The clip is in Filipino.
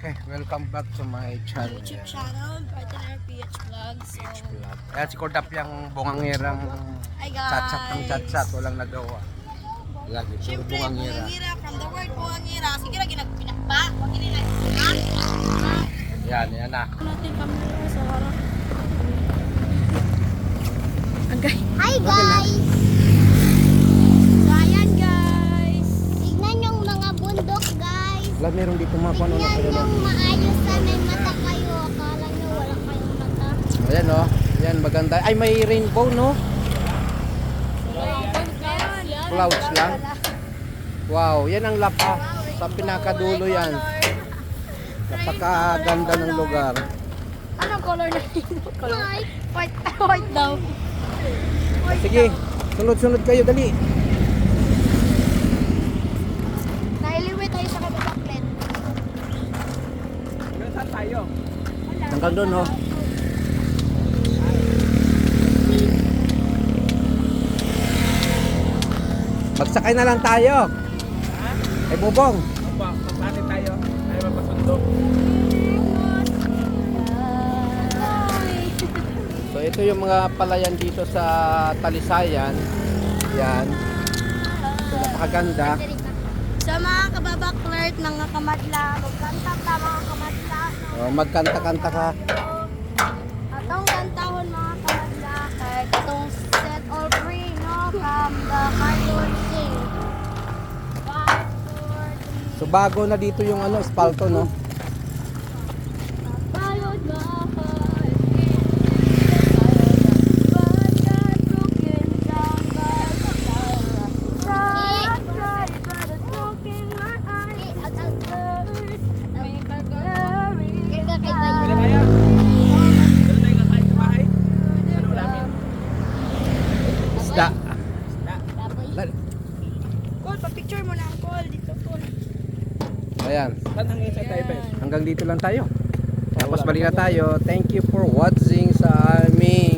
Okay, welcome back to my channel. YouTube channel, Partner PH Vlogs. So, PH Vlog. Ayan si Kordap yung bungangirang hi guys. chat-chat ng chat-chat, walang nagawa. Lagi, puro Siyempre, bungangira. bungangira, from the word bungangira. Sige lang, ginagpinakba. Huwag nila. Yan na. Natin kami sa harap. Agay. Hi guys! So, ayan guys. Tignan yung mga bundok guys. Wala, meron dito mga paano na Tignan yung maayos na may mata kayo. Akala nyo wala kayong mata. Ayan o, ayan maganda. Ay, may rainbow no? Clouds lang. Wow, yan ang lapa. Sa pinakadulo yan. Napakaganda ng lugar. Anong color na yun? White. White daw. Sige, sunod-sunod kayo, dali. Nailiwi tayo sa kababaklet. Saan tayo? Hanggang doon, ho. Magsakay na lang tayo. Ay, Bubong. Pagpati tayo, tayo mapasundok. So, ito yung mga palayan dito sa Talisayan. Yan. So, napakaganda. Sa mga kababaklet, mga kamadla, magkanta ka mga kamadla. Oh, magkanta-kanta ka. Atong kantahon mga kamadla, kay katong set all free, no? From the cartoon sing. 5, 4, 3, So, bago na dito yung ano, espalto, no? followed by Kaya kay Kailan Bayo. kaya? Doon tayo kakain sa bahay? Ano namin? Isda. Call, pa-picture mo na ang call dito, call. Ayan. Saan hanggang sa tayo, Ben? Hanggang dito lang tayo. Tapos balik na tayo. Thank you for watching sa aming